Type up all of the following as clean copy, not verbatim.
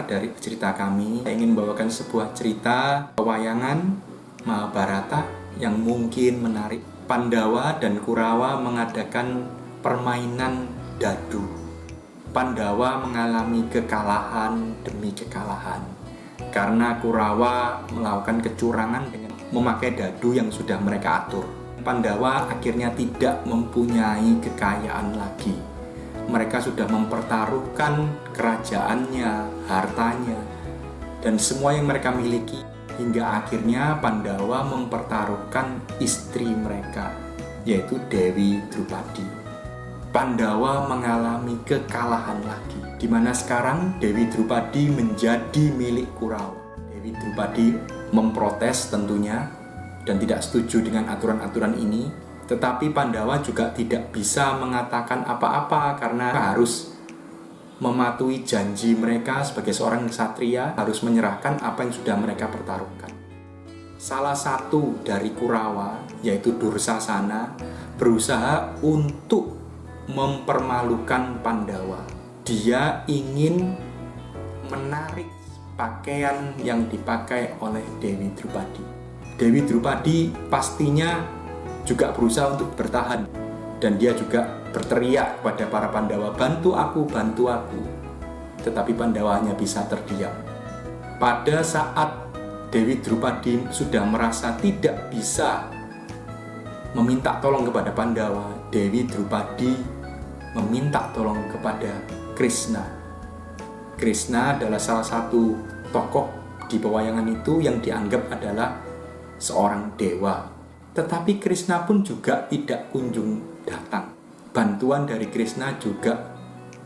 pendengar dari cerita kami. Saya ingin membawakan sebuah cerita pewayangan Mahabharata yang mungkin menarik. Pandawa dan Kurawa mengadakan permainan dadu. Pandawa mengalami kekalahan demi kekalahan karena Kurawa melakukan kecurangan dengan memakai dadu yang sudah mereka atur. Pandawa akhirnya tidak mempunyai kekayaan lagi. Mereka sudah mempertaruhkan kerajaannya, hartanya, dan semua yang mereka miliki. Hingga akhirnya Pandawa mempertaruhkan istri mereka, yaitu Dewi Drupadi. Pandawa mengalami kekalahan lagi, di mana sekarang Dewi Drupadi menjadi milik Kurawa. Dewi Drupadi memprotes tentunya dan tidak setuju dengan aturan-aturan ini. Tetapi Pandawa juga tidak bisa mengatakan apa-apa karena harus mematuhi janji mereka sebagai seorang ksatria, harus menyerahkan apa yang sudah mereka pertaruhkan. Salah satu dari Kurawa, yaitu Dursasana, berusaha untuk mempermalukan Pandawa. Dia ingin menarik pakaian yang dipakai oleh Dewi Drupadi. Dewi Drupadi pastinya juga berusaha untuk bertahan, dan dia juga berteriak kepada para Pandawa, bantu aku, bantu aku. Tetapi Pandawa hanya bisa terdiam. Pada saat Dewi Drupadi sudah merasa tidak bisa meminta tolong kepada Pandawa, Dewi Drupadi meminta tolong kepada Krishna. Krishna adalah salah satu tokoh di pewayangan itu yang dianggap adalah seorang dewa. Tetapi Krishna pun juga tidak kunjung datang. Bantuan dari Krishna juga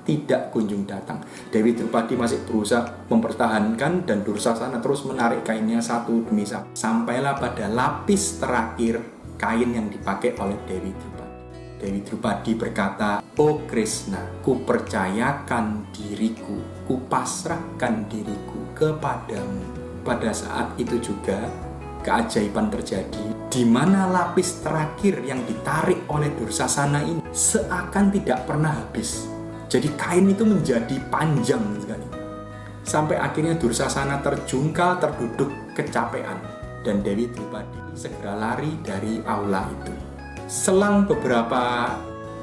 tidak kunjung datang. Dewi Drupadi masih berusaha mempertahankan dan Dursasana terus menarik kainnya satu demi satu. Sampailah pada lapis terakhir kain yang dipakai oleh Dewi Drupadi. Dewi Drupadi berkata, "Oh Krishna, ku percayakan diriku, ku pasrahkan diriku kepadamu." Pada saat itu juga keajaiban terjadi, di mana lapis terakhir yang ditarik oleh Dursasana ini seakan tidak pernah habis. Jadi kain itu menjadi panjang sekali. Sampai akhirnya Dursasana terjungkal, terduduk kecapean, dan Dewi Drupadi segera lari dari aula itu. Selang beberapa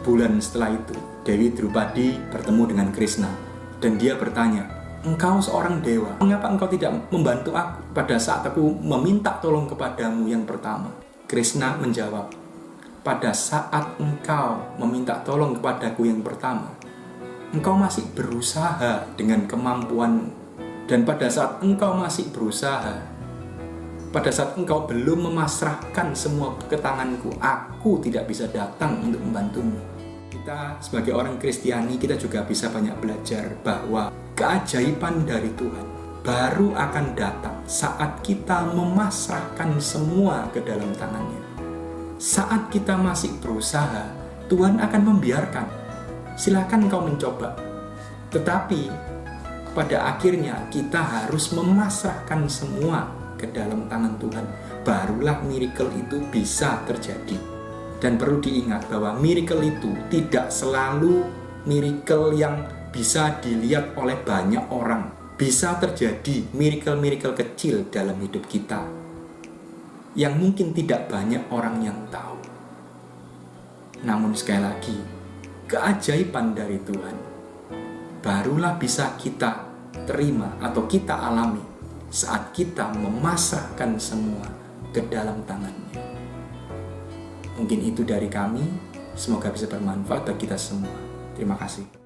bulan setelah itu, Dewi Drupadi bertemu dengan Krishna, dan dia bertanya, "Engkau seorang dewa, mengapa engkau tidak membantu aku pada saat aku meminta tolong kepadamu yang pertama?" Krishna menjawab, "Pada saat engkau meminta tolong kepadaku yang pertama, engkau masih berusaha dengan kemampuanmu. Dan pada saat engkau masih berusaha, pada saat engkau belum memasrahkan semua ke tanganku, aku tidak bisa datang untuk membantumu." Kita sebagai orang Kristiani, kita juga bisa banyak belajar bahwa keajaiban dari Tuhan baru akan datang saat kita memasrahkan semua ke dalam tangannya. Saat kita masih berusaha, Tuhan akan membiarkan. Silakan kau mencoba. Tetapi pada akhirnya kita harus memasrahkan semua ke dalam tangan Tuhan. Barulah miracle itu bisa terjadi. Dan perlu diingat bahwa miracle itu tidak selalu miracle yang bisa dilihat oleh banyak orang. Bisa terjadi miracle-miracle kecil dalam hidup kita yang mungkin tidak banyak orang yang tahu. Namun sekali lagi, keajaiban dari Tuhan barulah bisa kita terima atau kita alami saat kita memasrahkan semua ke dalam tangannya. Mungkin itu dari kami, semoga bisa bermanfaat bagi kita semua. Terima kasih.